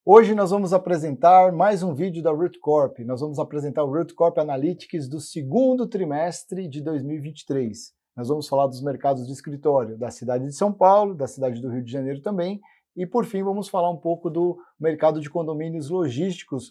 Hoje nós vamos apresentar mais um vídeo da Root Corp. Nós vamos apresentar o Root Corp Analytics do segundo trimestre de 2023. Nós vamos falar dos mercados de escritório da cidade de São Paulo, da cidade do Rio de Janeiro também, e por fim vamos falar um pouco do mercado de condomínios logísticos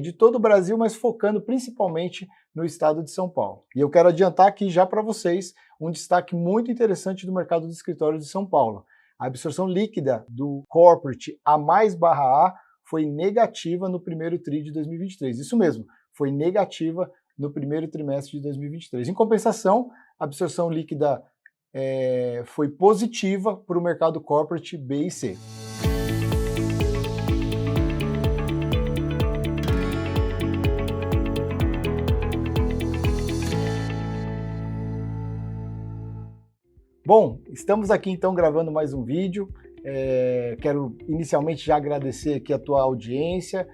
de todo o Brasil, mas focando principalmente no estado de São Paulo. E eu quero adiantar aqui já para vocês um destaque muito interessante do mercado de escritório de São Paulo. A absorção líquida do corporate A+/A foi negativa no primeiro TRI de 2023. Isso mesmo, foi negativa no primeiro trimestre de 2023. Em compensação, a absorção líquida foi positiva para o mercado corporate B e C. Bom, estamos aqui então gravando mais um vídeo. Quero inicialmente já agradecer aqui a tua audiência.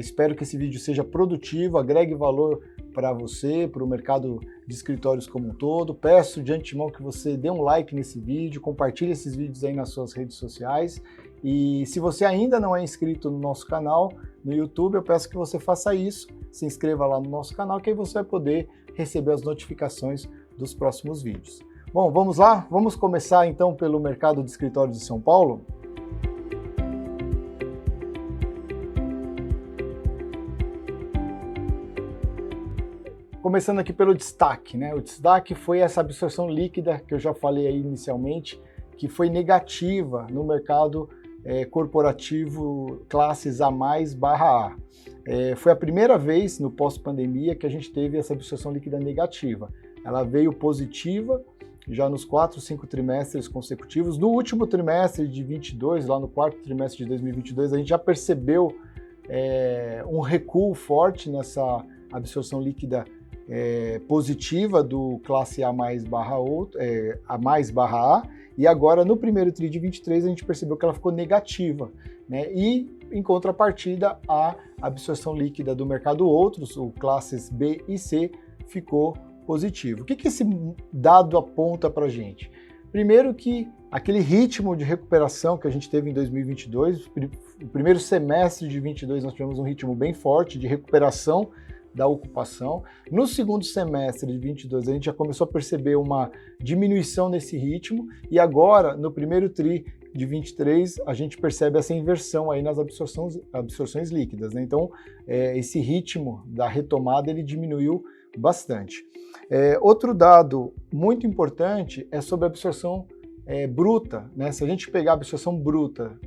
Espero que esse vídeo seja produtivo, agregue valor para você, para o mercado de escritórios como um todo. Peço de antemão que você dê um like nesse vídeo, compartilhe esses vídeos aí nas suas redes sociais. E se você ainda não é inscrito no nosso canal no YouTube, eu peço que você faça isso, se inscreva lá no nosso canal, que aí você vai poder receber as notificações dos próximos vídeos. Bom, vamos lá? Vamos começar então pelo mercado de escritórios de São Paulo? Começando aqui pelo destaque, né? O destaque foi essa absorção líquida que eu já falei aí inicialmente, que foi negativa no mercado corporativo classes A+/A. Foi a primeira vez no pós-pandemia que a gente teve essa absorção líquida negativa. Ela veio positiva já nos 4, 5 trimestres consecutivos. No último trimestre de 22, lá no quarto trimestre de 2022, a gente já percebeu um recuo forte nessa absorção líquida positiva do classe A+/A, e agora no primeiro TRI de 23 a gente percebeu que ela ficou negativa, né? E em contrapartida a absorção líquida do mercado outros, o classes B e C, ficou positivo. O que esse dado aponta para a gente? Primeiro que aquele ritmo de recuperação que a gente teve em 2022, o primeiro semestre de 2022 nós tivemos um ritmo bem forte de recuperação da ocupação. No segundo semestre de 2022 a gente já começou a perceber uma diminuição nesse ritmo e agora no primeiro TRI de 23 a gente percebe essa inversão aí nas absorções líquidas, né? Então esse ritmo da retomada ele diminuiu bastante. Outro dado muito importante é sobre a absorção bruta, né? Se a gente pegar a absorção bruta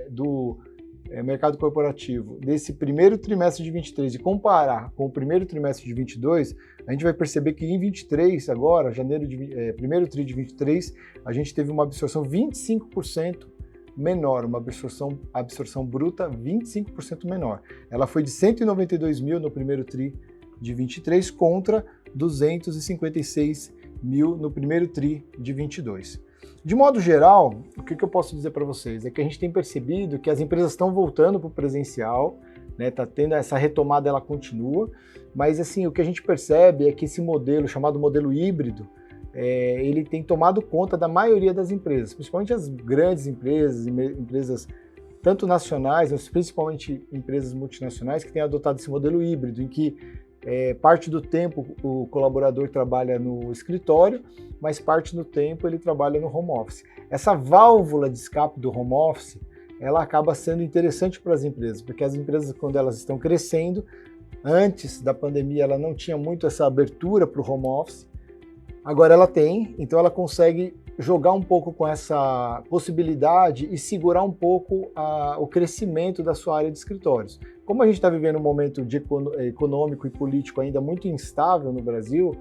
do mercado corporativo desse primeiro trimestre de 23 e comparar com o primeiro trimestre de 22, a gente vai perceber que em 23, agora, primeiro TRI de 23, a gente teve uma absorção 25% menor, uma absorção bruta 25% menor. Ela foi de 192 mil no primeiro TRI de 23 contra 256 mil no primeiro TRI de 22. De modo geral, o que eu posso dizer para vocês é que a gente tem percebido que as empresas estão voltando para o presencial, né? Tá tendo essa retomada, ela continua, mas assim, o que a gente percebe é que esse modelo, chamado modelo híbrido, ele tem tomado conta da maioria das empresas, principalmente as grandes empresas tanto nacionais, mas principalmente empresas multinacionais que têm adotado esse modelo híbrido, em que parte do tempo o colaborador trabalha no escritório, mas parte do tempo ele trabalha no home office. Essa válvula de escape do home office, ela acaba sendo interessante para as empresas, porque as empresas, quando elas estão crescendo, antes da pandemia ela não tinha muito essa abertura para o home office, agora ela tem, então ela consegue jogar um pouco com essa possibilidade e segurar um pouco o crescimento da sua área de escritórios. Como a gente está vivendo um momento econômico e político ainda muito instável no Brasil,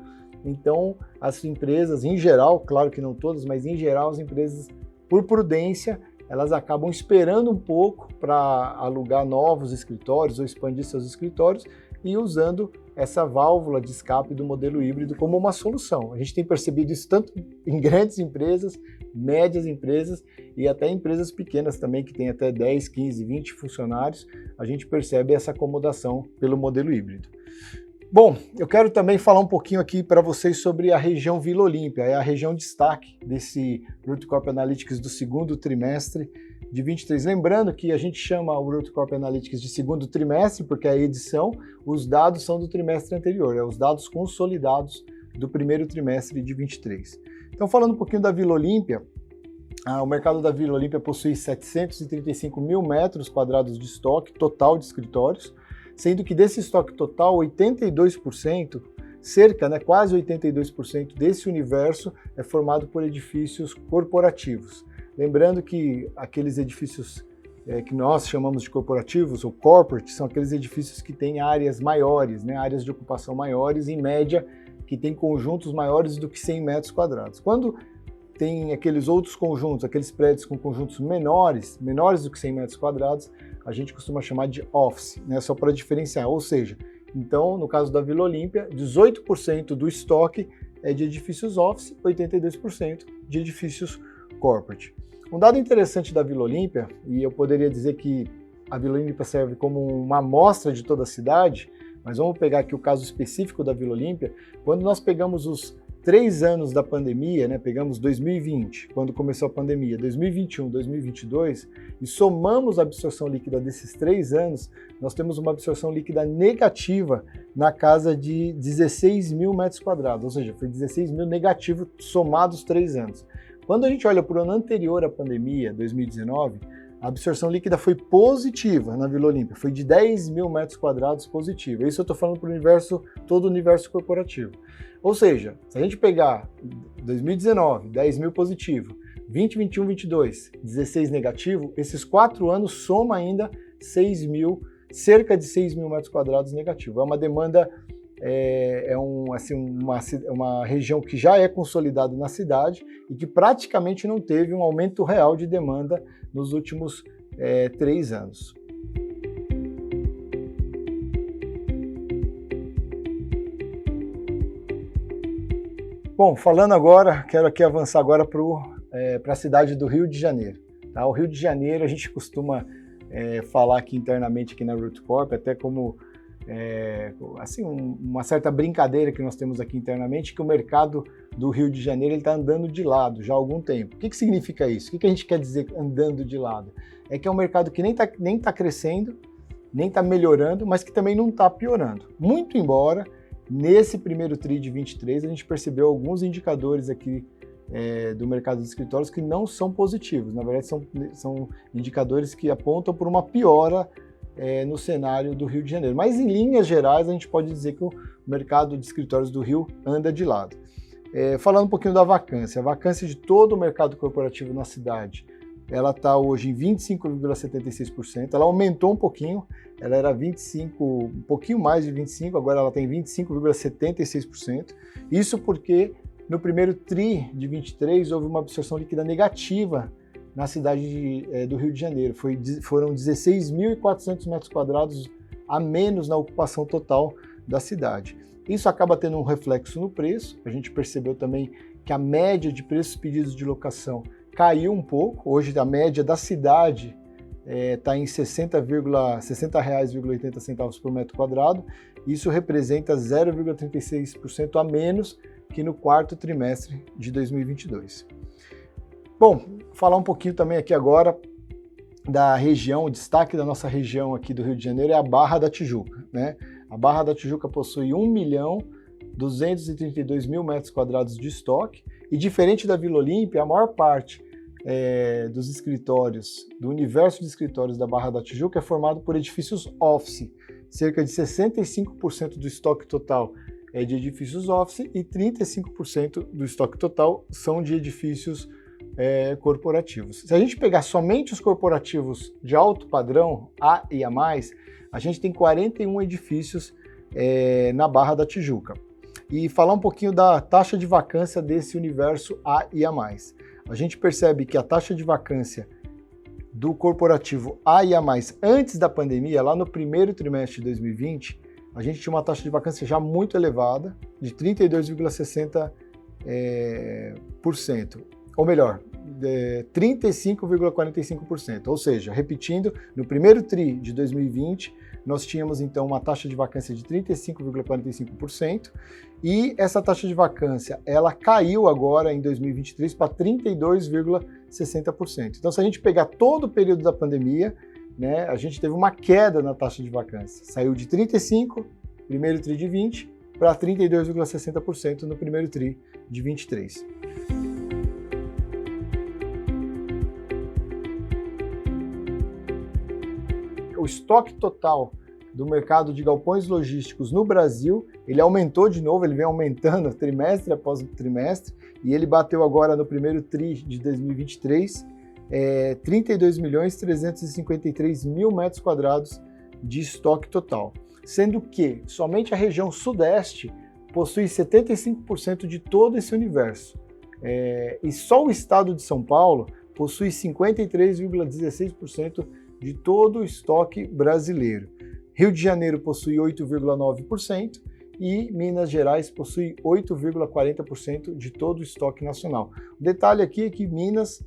então as empresas, em geral, claro que não todas, mas em geral as empresas, por prudência, elas acabam esperando um pouco para alugar novos escritórios ou expandir seus escritórios e usando essa válvula de escape do modelo híbrido como uma solução. A gente tem percebido isso tanto em grandes empresas, médias empresas e até empresas pequenas também, que têm até 10, 15, 20 funcionários, a gente percebe essa acomodação pelo modelo híbrido. Bom, eu quero também falar um pouquinho aqui para vocês sobre a região Vila Olímpia, é a região destaque desse Root Corp Analytics do segundo trimestre de 23. Lembrando que a gente chama o Rotcorp Analytics de segundo trimestre, porque a edição, os dados são do trimestre anterior, os dados consolidados do primeiro trimestre de 23. Então, falando um pouquinho da Vila Olímpia, o mercado da Vila Olímpia possui 735 mil metros quadrados de estoque total de escritórios, sendo que desse estoque total, 82%, quase 82% desse universo é formado por edifícios corporativos. Lembrando que aqueles edifícios que nós chamamos de corporativos, ou corporate, são aqueles edifícios que têm áreas maiores, né, áreas de ocupação maiores, em média, que têm conjuntos maiores do que 100 metros quadrados. Quando tem aqueles outros conjuntos, aqueles prédios com conjuntos menores do que 100 metros quadrados, a gente costuma chamar de office, né, só para diferenciar, ou seja, então, no caso da Vila Olímpia, 18% do estoque é de edifícios office, 82% de edifícios corporate. Um dado interessante da Vila Olímpia, e eu poderia dizer que a Vila Olímpia serve como uma amostra de toda a cidade, mas vamos pegar aqui o caso específico da Vila Olímpia. Quando nós pegamos os 3 anos da pandemia, né, pegamos 2020, quando começou a pandemia, 2021, 2022, e somamos a absorção líquida desses 3 anos, nós temos uma absorção líquida negativa na casa de 16 mil metros quadrados, ou seja, foi 16 mil negativo somados 3 anos. Quando a gente olha para o ano anterior à pandemia, 2019, a absorção líquida foi positiva na Vila Olímpia, foi de 10 mil metros quadrados positiva. Isso eu estou falando para o universo, todo o universo corporativo. Ou seja, se a gente pegar 2019, 10 mil positivo, 20, 21, 22, 16 negativo, esses 4 anos soma ainda 6 mil, cerca de 6 mil metros quadrados negativo. É uma demanda, uma região que já é consolidada na cidade e que praticamente não teve um aumento real de demanda nos últimos 3 anos. Bom, falando agora, quero aqui avançar agora para a cidade do Rio de Janeiro. Tá? O Rio de Janeiro, a gente costuma falar aqui internamente aqui na Rotcorp, até como uma certa brincadeira que nós temos aqui internamente, que o mercado do Rio de Janeiro está andando de lado já há algum tempo. O que significa isso? O que a gente quer dizer andando de lado? É que é um mercado que nem tá crescendo, nem está melhorando, mas que também não está piorando. Muito embora, nesse primeiro TRI de 23, a gente percebeu alguns indicadores aqui do mercado de escritórios que não são positivos. Na verdade, são indicadores que apontam por uma piora no cenário do Rio de Janeiro. Mas, em linhas gerais, a gente pode dizer que o mercado de escritórios do Rio anda de lado. Falando um pouquinho da vacância. A vacância de todo o mercado corporativo na cidade, ela está hoje em 25,76%. Ela aumentou um pouquinho, ela era 25, um pouquinho mais de 25%, agora ela tem 25,76%. Isso porque no primeiro TRI de 23 houve uma absorção líquida negativa na cidade do Rio de Janeiro. Foram 16.400 metros quadrados a menos na ocupação total da cidade. Isso acaba tendo um reflexo no preço. A gente percebeu também que a média de preços pedidos de locação caiu um pouco. Hoje a média da cidade está em R$ 60,80 por metro quadrado. Isso representa 0,36% a menos que no quarto trimestre de 2022. Bom, falar um pouquinho também aqui agora da região, o destaque da nossa região aqui do Rio de Janeiro é a Barra da Tijuca, né? A Barra da Tijuca possui 1.232.000 metros quadrados de estoque e, diferente da Vila Olímpia, a maior parte dos escritórios, do universo de escritórios da Barra da Tijuca é formado por edifícios office. Cerca de 65% do estoque total é de edifícios office e 35% do estoque total são de edifícios corporativos. Se a gente pegar somente os corporativos de alto padrão, A e A+, a gente tem 41 edifícios na Barra da Tijuca. E falar um pouquinho da taxa de vacância desse universo A e A+. A gente percebe que a taxa de vacância do corporativo A e A+, antes da pandemia, lá no primeiro trimestre de 2020, a gente tinha uma taxa de vacância já muito elevada, de 32,60%. ou melhor, 35,45%. Ou seja, repetindo, no primeiro TRI de 2020, nós tínhamos então uma taxa de vacância de 35,45% e essa taxa de vacância ela caiu agora em 2023 para 32,60%. Então, se a gente pegar todo o período da pandemia, né, a gente teve uma queda na taxa de vacância. Saiu de 35, primeiro TRI de 20, para 32,60% no primeiro TRI de 23. O estoque total do mercado de galpões logísticos no Brasil, ele aumentou de novo, ele vem aumentando trimestre após trimestre, e ele bateu agora no primeiro TRI de 2023, 32.353.000 metros quadrados de estoque total. Sendo que somente a região sudeste possui 75% de todo esse universo. E só o estado de São Paulo possui 53,16% de todo o estoque brasileiro. Rio de Janeiro possui 8,9% e Minas Gerais possui 8,40% de todo o estoque nacional. O detalhe aqui é que Minas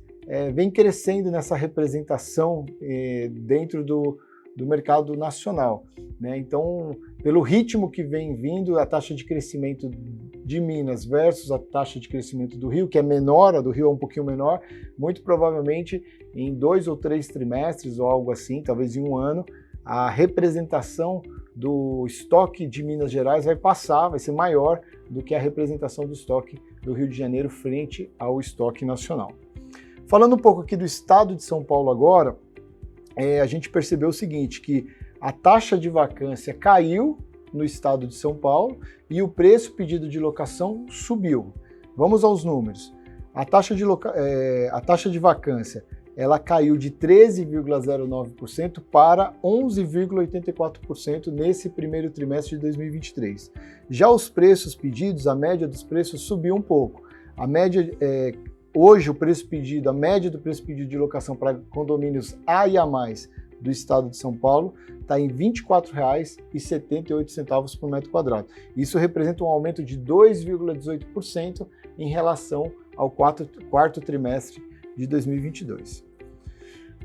vem crescendo nessa representação dentro do mercado nacional, né? Então, pelo ritmo que vem vindo, a taxa de crescimento de Minas versus a taxa de crescimento do Rio, que é menor, a do Rio é um pouquinho menor, muito provavelmente em 2 ou 3 trimestres ou algo assim, talvez em um ano, a representação do estoque de Minas Gerais vai ser maior do que a representação do estoque do Rio de Janeiro frente ao estoque nacional. Falando um pouco aqui do estado de São Paulo agora, a gente percebeu o seguinte, que a taxa de vacância caiu no estado de São Paulo e o preço pedido de locação subiu. Vamos aos números. A taxa de vacância ela caiu de 13,09% para 11,84% nesse primeiro trimestre de 2023. Já os preços pedidos, a média dos preços subiu um pouco. A média hoje, a média do preço pedido de locação para condomínios A e A+, do estado de São Paulo, está em R$ 24,78 por metro quadrado. Isso representa um aumento de 2,18% em relação ao quarto trimestre de 2022.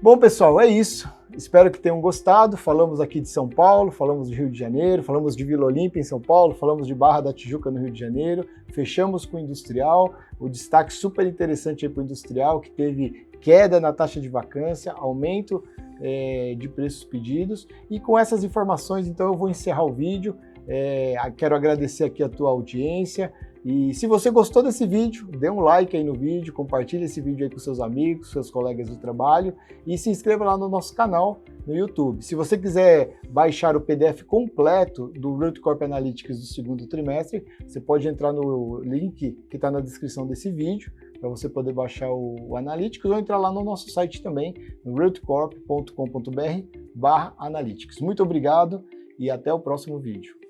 Bom, pessoal, é isso. Espero que tenham gostado. Falamos aqui de São Paulo, falamos do Rio de Janeiro, falamos de Vila Olímpia em São Paulo, falamos de Barra da Tijuca no Rio de Janeiro, fechamos com o industrial, o destaque super interessante aí para o industrial, que teve queda na taxa de vacância, aumento de preços pedidos. E com essas informações, então, eu vou encerrar o vídeo. Quero agradecer aqui a tua audiência. E se você gostou desse vídeo, dê um like aí no vídeo, compartilhe esse vídeo aí com seus amigos, seus colegas do trabalho e se inscreva lá no nosso canal no YouTube. Se você quiser baixar o PDF completo do RootCorp Analytics do segundo trimestre, você pode entrar no link que está na descrição desse vídeo para você poder baixar o Analytics ou entrar lá no nosso site também, no rootcorp.com.br/analytics. Muito obrigado e até o próximo vídeo.